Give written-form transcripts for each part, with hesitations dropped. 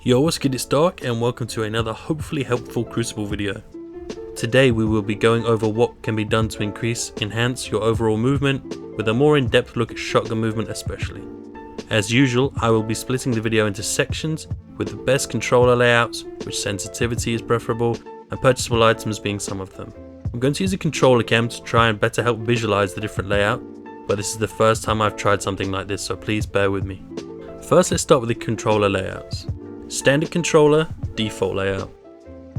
Yo, what's good, it's Dark and welcome to another hopefully helpful Crucible video. Today we will be going over what can be done to enhance your overall movement with a more in-depth look at shotgun movement especially. As usual, I will be splitting the video into sections with the best controller layouts, which sensitivity is preferable, and purchasable items being some of them. I'm going to use a controller cam to try and better help visualize the different layout, but this is the first time I've tried something like this, so please bear with me. First, let's start with the controller layouts. Standard controller, default layout.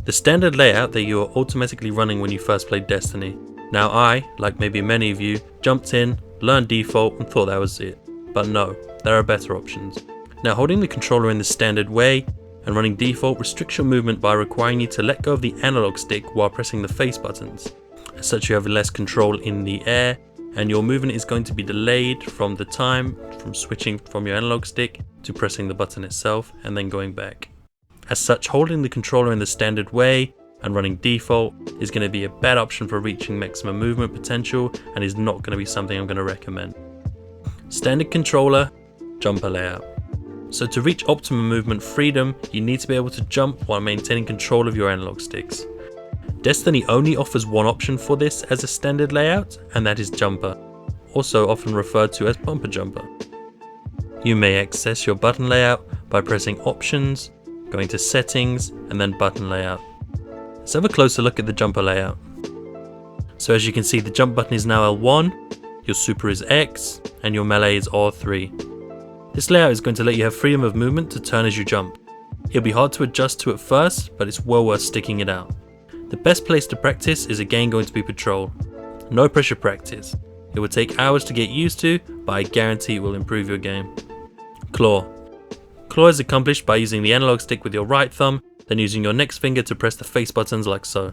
The standard layout that you are automatically running when you first played Destiny. Now I, like maybe many of you, jumped in, learned default and thought that was it. But no, there are better options. Now holding the controller in the standard way and running default restricts your movement by requiring you to let go of the analog stick while pressing the face buttons. As such, you have less control in the air and your movement is going to be delayed from the time from switching from your analog stick to pressing the button itself and then going back. As such, holding the controller in the standard way and running default is going to be a bad option for reaching maximum movement potential and is not going to be something I'm going to recommend. Standard controller, jumper layout. So to reach optimum movement freedom, you need to be able to jump while maintaining control of your analog sticks. Destiny only offers one option for this as a standard layout, and that is jumper, also often referred to as bumper jumper. You may access your button layout by pressing options, going to settings, and then button layout. Let's have a closer look at the jumper layout. So as you can see, the jump button is now L1, your super is X, and your melee is R3. This layout is going to let you have freedom of movement to turn as you jump. It'll be hard to adjust to at first, but it's well worth sticking it out. The best place to practice is again going to be patrol. No pressure practice. It will take hours to get used to, but I guarantee it will improve your game. Claw. Claw is accomplished by using the analog stick with your right thumb, then using your next finger to press the face buttons like so.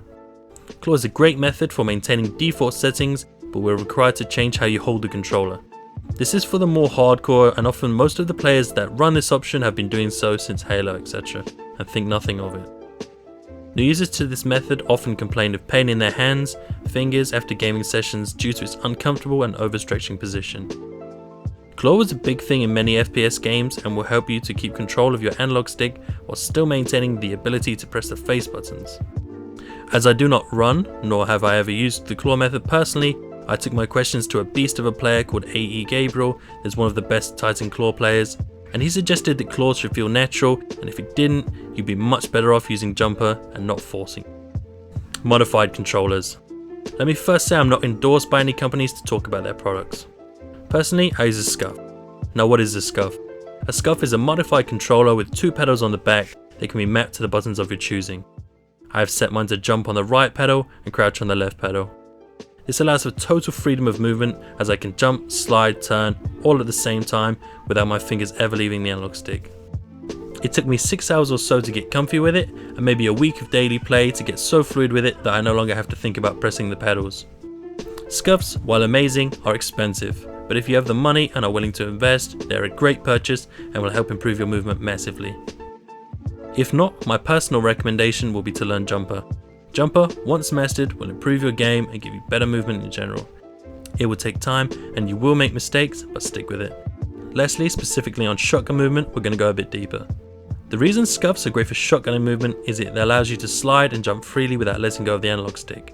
Claw is a great method for maintaining default settings, but we're required to change how you hold the controller. This is for the more hardcore, and often most of the players that run this option have been doing so since Halo etc. and think nothing of it. New users to this method often complain of pain in their hands, fingers after gaming sessions due to its uncomfortable and overstretching position. Claw is a big thing in many FPS games and will help you to keep control of your analog stick while still maintaining the ability to press the face buttons. As I do not run, nor have I ever used the claw method personally, I took my questions to a beast of a player called AE Gabriel, that's one of the best Titan claw players, and he suggested that claws should feel natural, and if it didn't, you'd be much better off using jumper and not forcing. Modified controllers. Let me first say I'm not endorsed by any companies to talk about their products. Personally, I use a Scuff. Now what is a Scuff? A Scuff is a modified controller with two pedals on the back that can be mapped to the buttons of your choosing. I have set mine to jump on the right pedal and crouch on the left pedal. This allows for total freedom of movement as I can jump, slide, turn all at the same time without my fingers ever leaving the analog stick. It took me 6 hours or so to get comfy with it and maybe a week of daily play to get so fluid with it that I no longer have to think about pressing the pedals. Scuffs, while amazing, are expensive, but if you have the money and are willing to invest, they're a great purchase and will help improve your movement massively. If not, my personal recommendation will be to learn jumper. Jumper, once mastered, will improve your game and give you better movement in general. It will take time and you will make mistakes, but stick with it. Lastly, specifically on shotgun movement, we're going to go a bit deeper. The reason Scuffs are great for shotgunning movement is it allows you to slide and jump freely without letting go of the analog stick.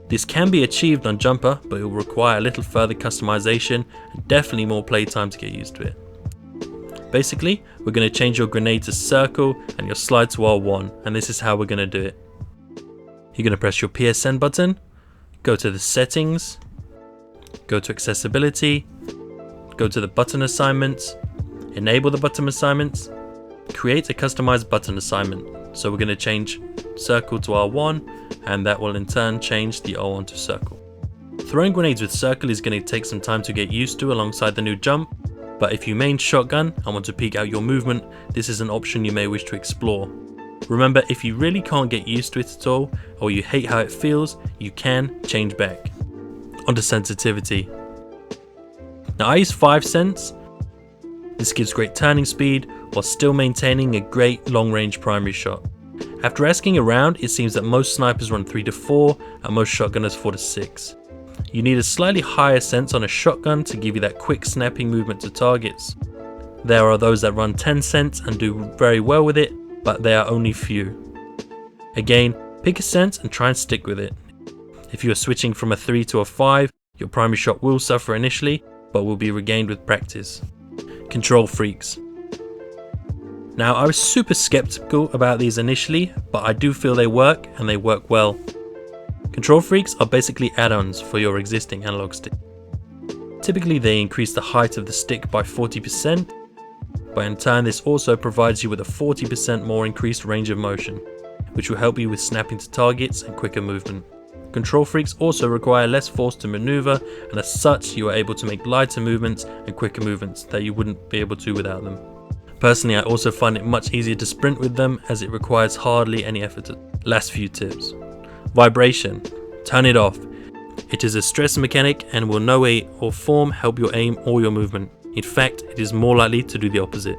This can be achieved on jumper, but it will require a little further customization and definitely more playtime to get used to it. Basically, we're going to change your grenade to circle and your slide to R1, and this is how we're going to do it. You're going to press your PSN button, go to the settings, go to accessibility, go to the button assignments, enable the button assignments, create a customized button assignment. So we're going to change circle to R1 and that will in turn change the R1 to circle. Throwing grenades with circle is going to take some time to get used to alongside the new jump, but if you main shotgun and want to peek out your movement, this is an option you may wish to explore. Remember, if you really can't get used to it at all, or you hate how it feels, you can change back. Onto sensitivity. Now I use 5 cents. This gives great turning speed while still maintaining a great long range primary shot. After asking around, it seems that most snipers run 3 to 4 and most shotgunners 4 to 6. You need a slightly higher sense on a shotgun to give you that quick snapping movement to targets. There are those that run 10 cents and do very well with it, but they are only few. Again, pick a sense and try and stick with it. If you are switching from a 3 to a 5, your primary shot will suffer initially, but will be regained with practice. Control freaks. Now, I was super skeptical about these initially, but I do feel they work, and they work well. Control freaks are basically add-ons for your existing analog stick. Typically they increase the height of the stick by 40%, but in turn this also provides you with a 40% more increased range of motion, which will help you with snapping to targets and quicker movement. Control freaks also require less force to maneuver, and as such you are able to make lighter movements and quicker movements that you wouldn't be able to without them. Personally, I also find it much easier to sprint with them as it requires hardly any effort. Last few tips. Vibration. Turn it off. It is a stress mechanic and will no way or form help your aim or your movement. In fact, it is more likely to do the opposite.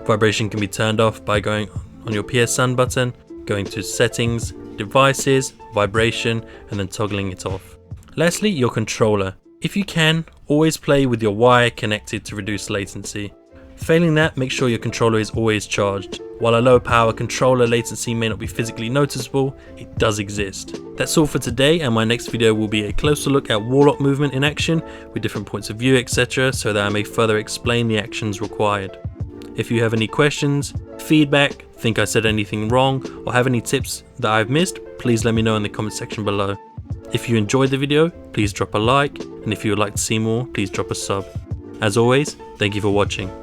Vibration can be turned off by going on your PSUN button, going to settings, devices, vibration, and then toggling it off. Lastly, your controller. If you can, always play with your wire connected to reduce latency. Failing that, make sure your controller is always charged. While a low power controller latency may not be physically noticeable, it does exist. That's all for today, and my next video will be a closer look at warlock movement in action with different points of view, etc., so that I may further explain the actions required. If you have any questions, feedback, think I said anything wrong, or have any tips that I've missed, please let me know in the comment section below. If you enjoyed the video, please drop a like, and if you would like to see more, please drop a sub. As always, thank you for watching.